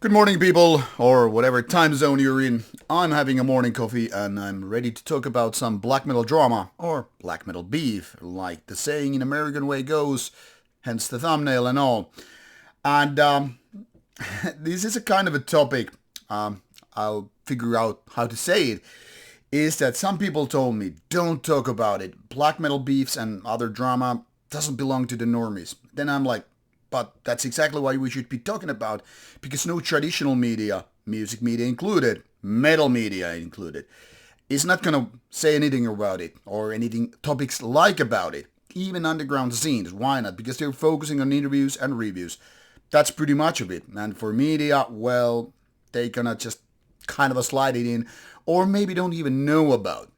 Good morning, people, or whatever time zone you're in. I'm having a morning coffee and I'm ready to talk about some black metal drama or black metal beef, like the saying in American way goes, hence the thumbnail and all. And this is a kind of a topic, I'll figure out how to say it, is that some people told me, don't talk about it. Black metal beefs and other drama doesn't belong to the normies. Then I'm like, but that's exactly why we should be talking about, because no traditional media, music media included, metal media included, is not gonna say anything about it or anything topics like about it. Even underground scenes, why not? Because they're focusing on interviews and reviews. That's pretty much of it. And for media, well, they gonna just kind of slide it in, or maybe don't even know about.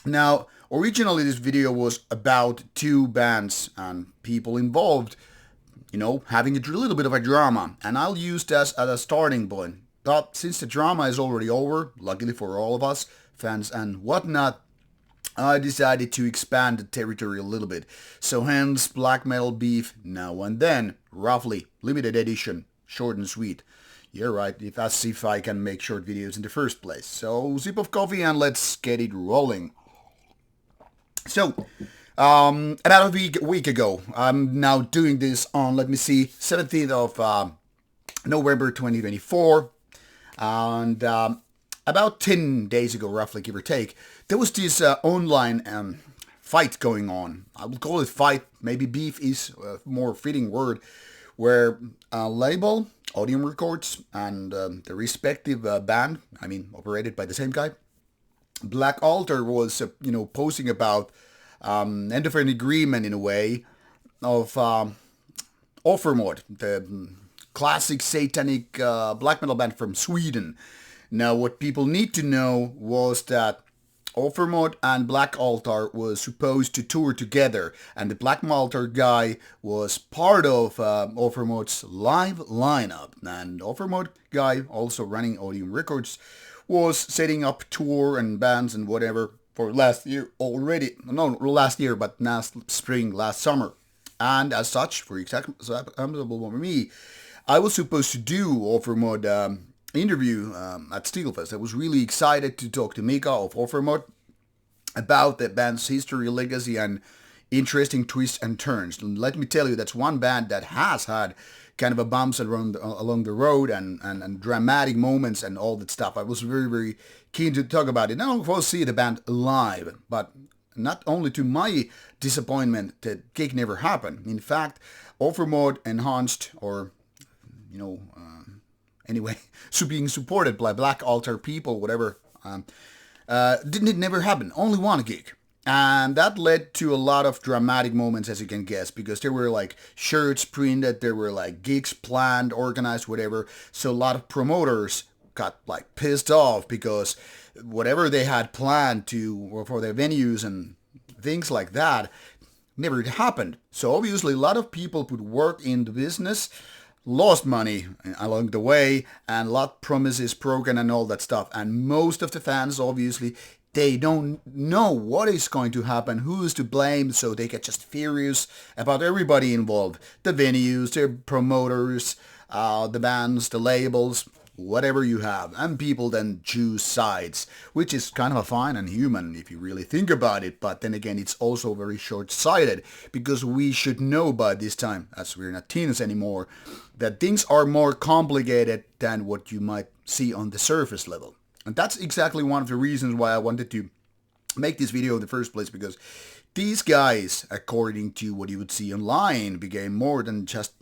Now, originally this video was about two bands and people involved, having a little bit of a drama, and I'll use that as a starting point. But since the drama is already over, luckily for all of us, fans and whatnot, I decided to expand the territory a little bit. So hence black metal beef now and then, roughly, limited edition, short and sweet. You're right, if I can make short videos in the first place. So sip of coffee and let's get it rolling. So, about a week ago, I'm now doing this on, let me see, 17th of November 2024. And about 10 days ago, roughly, give or take, there was this online fight going on. I will call it fight, maybe beef is a more fitting word, where a label, Audium Records, and the respective band, operated by the same guy, Black Altar was, posting about end of an agreement in a way of Offermod, the classic satanic black metal band from Sweden. Now, what people need to know was that Offermod and Black Altar was supposed to tour together, and the Black Altar guy was part of Offermod's live lineup, and Offermod guy, also running Audium Records, was setting up tour and bands and whatever for last year already. No, last year, but last spring, last summer. And as such, for example, for me, I was supposed to do Offermod interview at Steelfest. I was really excited to talk to Mika of Offermod about the band's history, legacy, and interesting twists and turns. And let me tell you, that's one band that has had kind of a bumps along the road and dramatic moments and all that stuff. I was very, very keen to talk about it. Now, of course, see the band live, but not only to my disappointment, the gig never happened. In fact, Offermod enhanced, or, anyway, so being supported by Black Altar people, whatever, it never happened. Only one gig. And that led to a lot of dramatic moments, as you can guess, because there were like shirts printed, there were like gigs planned, organized, whatever. So a lot of promoters got like pissed off because whatever they had planned to for their venues and things like that never happened. So obviously a lot of people put work in the business, lost money along the way, and a lot of promises broken and all that stuff. And most of the fans, obviously, they don't know what is going to happen, who is to blame, so they get just furious about everybody involved. The venues, the promoters, the bands, the labels, whatever you have. And people then choose sides, which is kind of fine and human if you really think about it. But then again, it's also very short-sighted, because we should know by this time, as we're not teens anymore, that things are more complicated than what you might see on the surface level. And that's exactly one of the reasons why I wanted to make this video in the first place, because these guys, according to what you would see online, became more than just,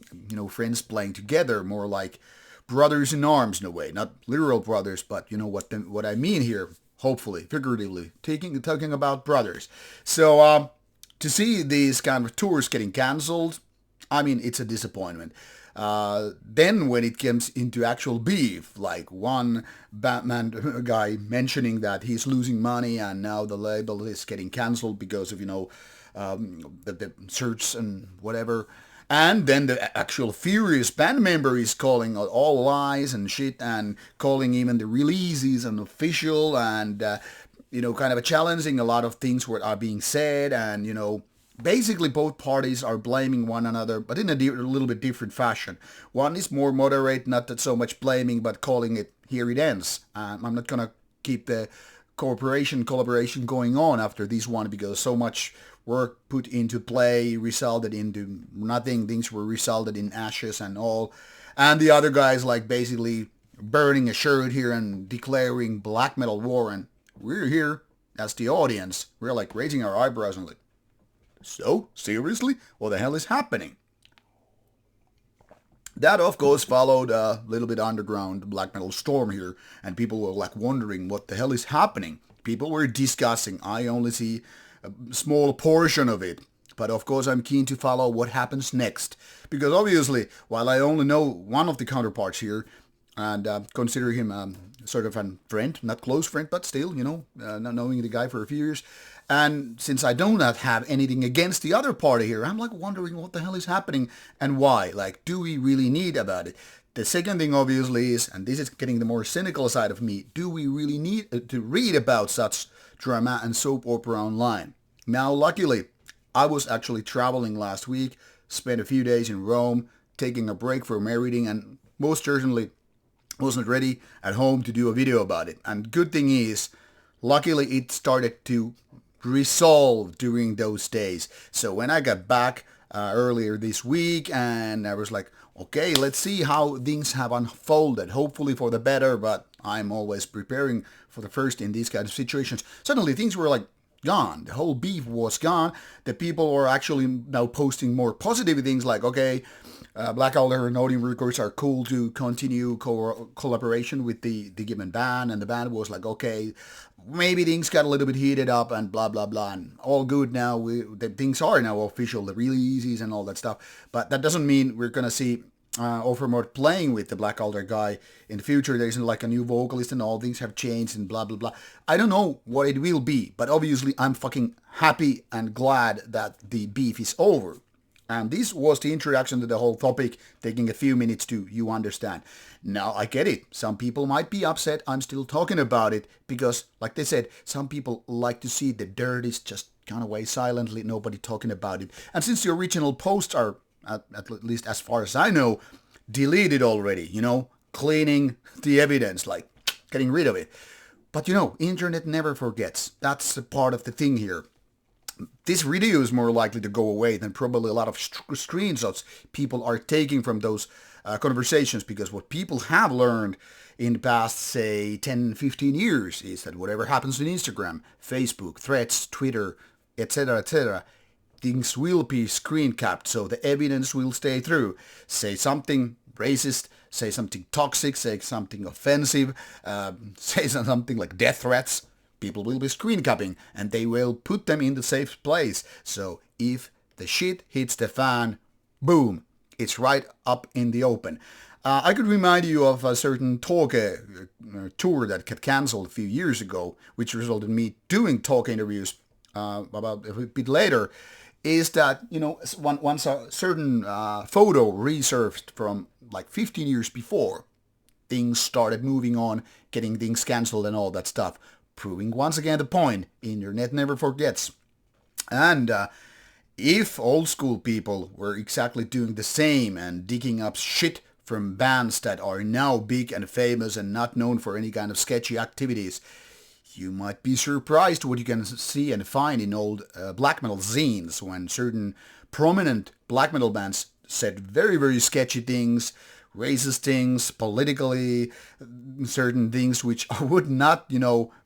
friends playing together, more like brothers in arms in a way. Not literal brothers, but you know what I mean here, hopefully, figuratively, talking about brothers. So to see these kind of tours getting cancelled, it's a disappointment. Then when it comes into actual beef, like one Batman guy mentioning that he's losing money and now the label is getting cancelled because of, the search and whatever. And then the actual furious band member is calling all lies and shit and calling even the releases unofficial and, kind of challenging a lot of things what are being said and, Basically, both parties are blaming one another, but in a little bit different fashion. One is more moderate, not that so much blaming, but calling it here it ends. I'm not gonna keep the collaboration going on after this one because so much work put into play resulted into nothing. Things were resulted in ashes and all. And the other guys like basically burning a shirt here and declaring black metal war. And we're here as the audience. We're like raising our eyebrows and like, so? Seriously? What the hell is happening? That, of course, followed a little bit underground black metal storm here, and people were like wondering what the hell is happening. People were discussing. I only see a small portion of it. But of course, I'm keen to follow what happens next. Because obviously, while I only know one of the counterparts here, and consider him sort of a friend, not close friend, but still, not knowing the guy for a few years. And since I do not have anything against the other party here, I'm like wondering what the hell is happening and why. Like, do we really need about it? The second thing obviously is, and this is getting the more cynical side of me, do we really need to read about such drama and soap opera online? Now, luckily, I was actually traveling last week, spent a few days in Rome, taking a break from everything, and most certainly wasn't ready at home to do a video about it. And good thing is, luckily it started to resolve during those days. So when I got back earlier this week, and I was like, okay, let's see how things have unfolded, hopefully for the better, but I'm always preparing for the first in these kind of situations. Suddenly things were like gone. The whole beef was gone. The people were actually now posting more positive things like, okay, Black Alder and Audium Records are cool to continue collaboration with the given band, and the band was like, okay, maybe things got a little bit heated up and blah blah blah, and all good now. The things are now official, the releases and all that stuff. But that doesn't mean we're gonna see Overmort playing with the Black Alder guy in the future. There isn't like a new vocalist and all things have changed and blah blah blah. I don't know what it will be, but obviously I'm fucking happy and glad that the beef is over. And this was the introduction to the whole topic, taking a few minutes to you understand. Now, I get it. Some people might be upset I'm still talking about it because, like they said, some people like to see the dirt is just gone away silently, nobody talking about it. And since the original posts are, at least as far as I know, deleted already, cleaning the evidence, like getting rid of it. But internet never forgets. That's a part of the thing here. This video is more likely to go away than probably a lot of screenshots people are taking from those conversations, because what people have learned in the past, say, 10, 15 years is that whatever happens on Instagram, Facebook, Threads, Twitter, etc., things will be screen capped, so the evidence will stay through. Say something racist, say something toxic, say something offensive, say something like death threats. People will be screen capping, and they will put them in the safe place. So if the shit hits the fan, boom, it's right up in the open. I could remind you of a certain talk tour that got cancelled a few years ago, which resulted in me doing talk interviews about a bit later, is that, once a certain photo resurfaced from like 15 years before, things started moving on, getting things cancelled and all that stuff. Proving once again the point, internet never forgets. And if old school people were exactly doing the same and digging up shit from bands that are now big and famous and not known for any kind of sketchy activities, you might be surprised what you can see and find in old black metal zines when certain prominent black metal bands said very, very sketchy things, racist things, politically certain things which would not,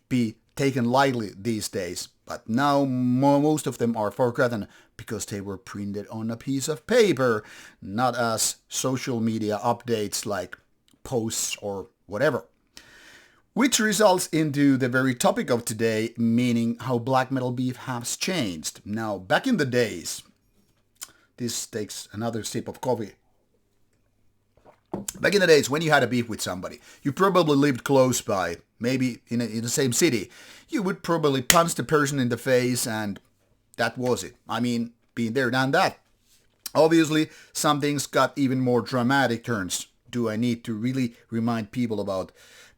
be taken lightly these days. But now most of them are forgotten because they were printed on a piece of paper, not as social media updates like posts or whatever. Which results into the very topic of today, meaning how black metal beef has changed. Now, back in the days, this takes another sip of coffee. Back in the days when you had a beef with somebody, you probably lived close by, maybe in the same city, you would probably punch the person in the face and that was it. I mean, been there, done that. Obviously, some things got even more dramatic turns. Do I need to really remind people about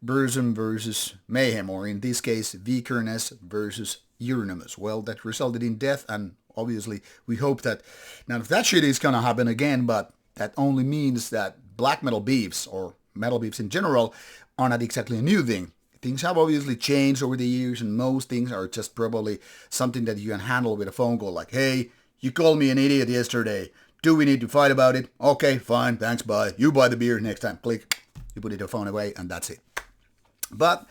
Burzum versus Mayhem, or in this case, Vikernes versus Euronymous? Well, that resulted in death and obviously we hope that none of that shit is gonna happen again, but that only means that black metal beefs, or metal beefs in general, are not exactly a new thing. Things have obviously changed over the years, and most things are just probably something that you can handle with a phone call, like, hey, you called me an idiot yesterday. Do we need to fight about it? Okay, fine, thanks, bye. You buy the beer next time. Click. You put your phone away, and that's it. But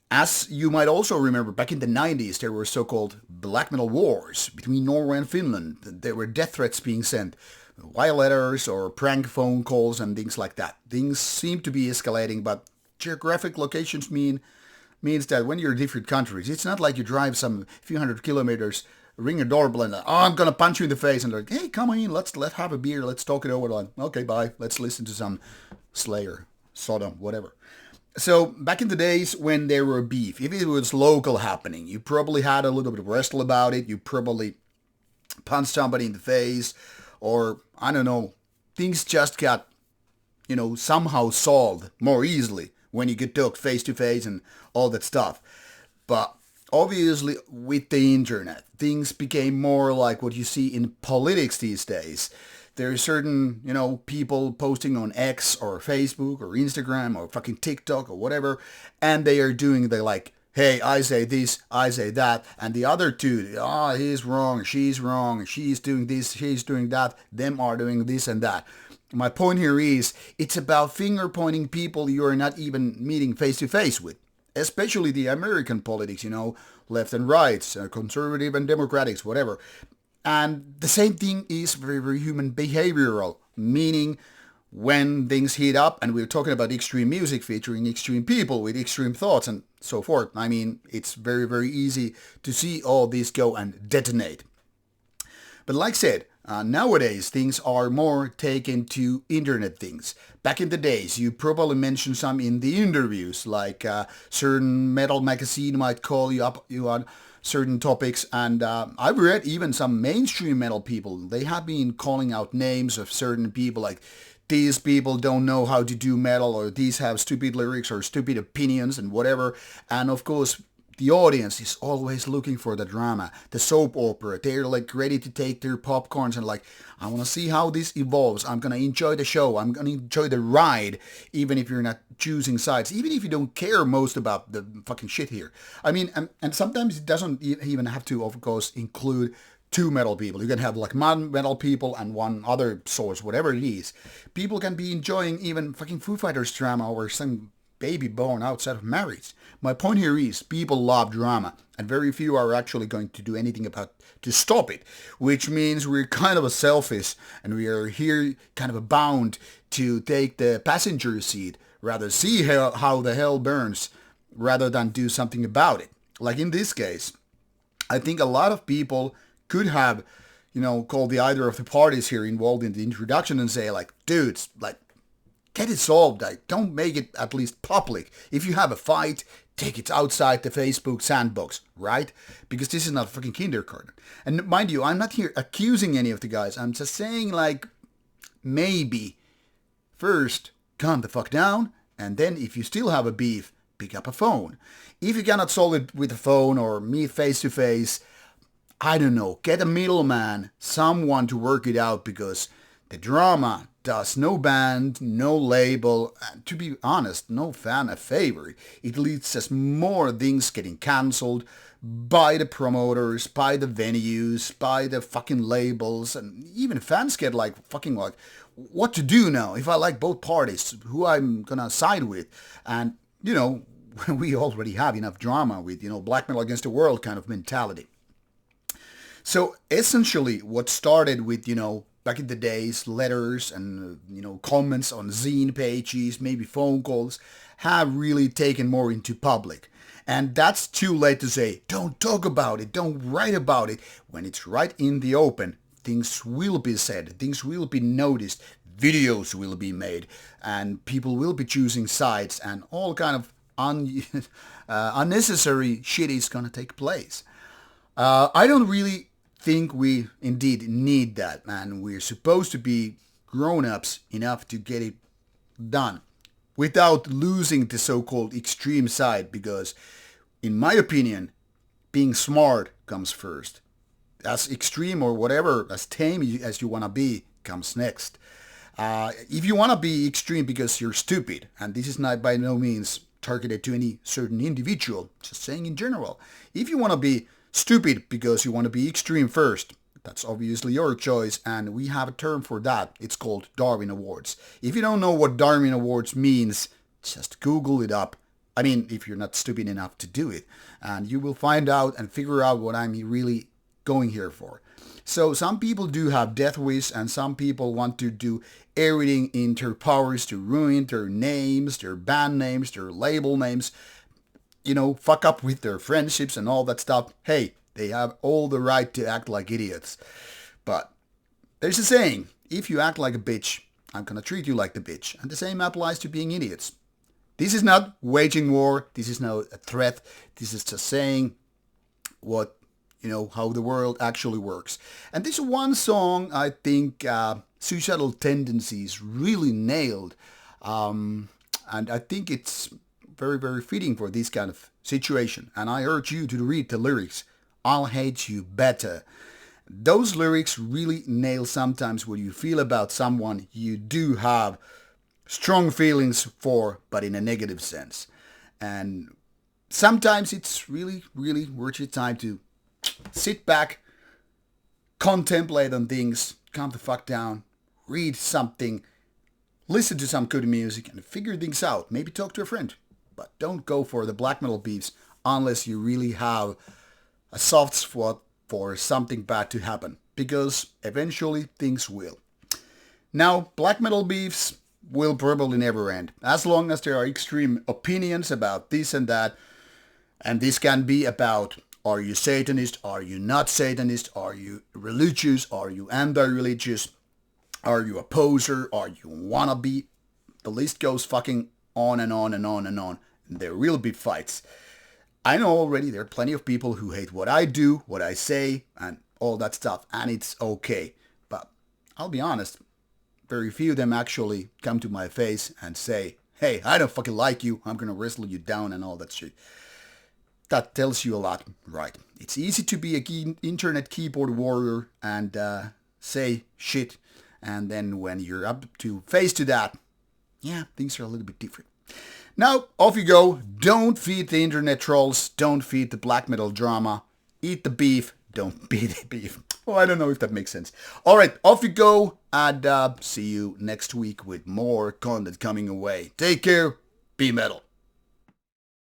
as you might also remember, back in the 90s, there were so-called black metal wars between Norway and Finland. There were death threats being sent, wire letters or prank phone calls and things like that. Things seem to be escalating, but geographic locations means that when you're in different countries, it's not like you drive some few hundred kilometers, ring a doorbell, and I'm gonna punch you in the face, and they're like, hey, come in, let's have a beer, let's talk it over. Okay, bye. Let's listen to some Slayer, Sodom, whatever. So back in the days when there were beef, if it was local happening, you probably had a little bit of wrestle about it. You probably punched somebody in the face, or I don't know, things just got, somehow solved more easily when you could talk face to face and all that stuff. But obviously with the internet, things became more like what you see in politics these days. There are certain, people posting on X or Facebook or Instagram or fucking TikTok or whatever, and they are doing the like, hey, I say this, I say that, and the other two, he's wrong, she's doing this, she's doing that, them are doing this and that. My point here is, it's about finger-pointing people you are not even meeting face-to-face with, especially the American politics, left and right, conservative and democrats, whatever. And the same thing is very, very human behavioral, meaning when things heat up, and we're talking about extreme music featuring extreme people with extreme thoughts and so forth. I mean, it's very, very easy to see all this go and detonate. But like I said, nowadays things are more taken to internet things. Back in the days, you probably mentioned some in the interviews, like certain metal magazine might call you on certain topics, and I've read even some mainstream metal people, they have been calling out names of certain people, like these people don't know how to do metal, or these have stupid lyrics or stupid opinions and whatever. And of course, the audience is always looking for the drama, the soap opera. They're like ready to take their popcorns and like, I want to see how this evolves. I'm going to enjoy the show. I'm going to enjoy the ride, even if you're not choosing sides, even if you don't care most about the fucking shit here. I mean, and sometimes it doesn't even have to, of course, include two metal people. You can have like one metal people and one other source, whatever it is. People can be enjoying even fucking Foo Fighters drama or some baby born outside of marriage. My point here is people love drama, and very few are actually going to do anything about to stop it, which means we're kind of selfish, and we are here kind of bound to take the passenger seat, rather see how the hell burns, rather than do something about it. Like in this case, I think a lot of people could have, called the either of the parties here involved in the introduction and say like, dudes, like, get it solved. Like, don't make it at least public. If you have a fight, take it outside the Facebook sandbox, right? Because this is not fucking kindergarten. And mind you, I'm not here accusing any of the guys. I'm just saying, like, maybe first calm the fuck down, and then if you still have a beef, pick up a phone. If you cannot solve it with a phone or meet face to face, I don't know, get a middleman, someone to work it out, because the drama does no band, no label, and to be honest, no fan a favor. It leads to more things getting cancelled by the promoters, by the venues, by the fucking labels, and even fans get like fucking like, what to do now if I like both parties, who I'm gonna side with. And, we already have enough drama with, black metal against the world kind of mentality. So essentially what started with, back in the days, letters and, comments on zine pages, maybe phone calls, have really taken more into public. And that's too late to say, don't talk about it, don't write about it. When it's right in the open, things will be said, things will be noticed, videos will be made, and people will be choosing sides, and all kind of unnecessary shit is going to take place. I don't really think we indeed need that, man. We're supposed to be grown-ups enough to get it done without losing the so-called extreme side, because in my opinion, being smart comes first. as extreme or whatever, as tame as you want to be, comes next. If you want to be extreme because you're stupid, and this is not by no means targeted to any certain individual, just saying in general. If you want to be stupid because you want to be extreme first, that's obviously your choice, and we have a term for that. It's called Darwin Awards. If you don't know what Darwin Awards means, just Google it up. I mean, if you're not stupid enough to do it, and you will find out and figure out what I'm really going here for. So some people do have death wish, and some people want to do everything in their powers to ruin their names, their band names, their label names, fuck up with their friendships and all that stuff. Hey, they have all the right to act like idiots. But there's a saying, if you act like a bitch, I'm gonna treat you like the bitch. And the same applies to being idiots. This is not waging war. This is not a threat. This is just saying what how the world actually works. And this one song, I think Suicidal Tendencies really nailed. And I think it's very, very fitting for this kind of situation. And I urge you to read the lyrics. I'll hate you better. Those lyrics really nail sometimes what you feel about someone you do have strong feelings for, but in a negative sense. And sometimes it's really, really worth your time to sit back, contemplate on things, calm the fuck down, read something, listen to some good music, and figure things out. Maybe talk to a friend. But don't go for the black metal beefs unless you really have a soft spot for something bad to happen. Because eventually things will. Now, black metal beefs will probably never end. As long as there are extreme opinions about this and that. And this can be about, are you Satanist? Are you not Satanist? Are you religious? Are you anti-religious? Are you a poser? Are you wannabe? The list goes fucking on and on and on and on. And there will be fights. I know already there are plenty of people who hate what I do, what I say, and all that stuff. And it's okay. But I'll be honest, very few of them actually come to my face and say, hey, I don't fucking like you. I'm going to wrestle you down and all that shit. That tells you a lot, right? It's easy to be an internet keyboard warrior and say shit. And then when you're up to face to that, yeah, things are a little bit different. Now, off you go. Don't feed the internet trolls. Don't feed the black metal drama. Eat the beef. Don't be the beef. Oh, I don't know if that makes sense. All right, off you go. And see you next week with more content coming away. Take care. Be metal.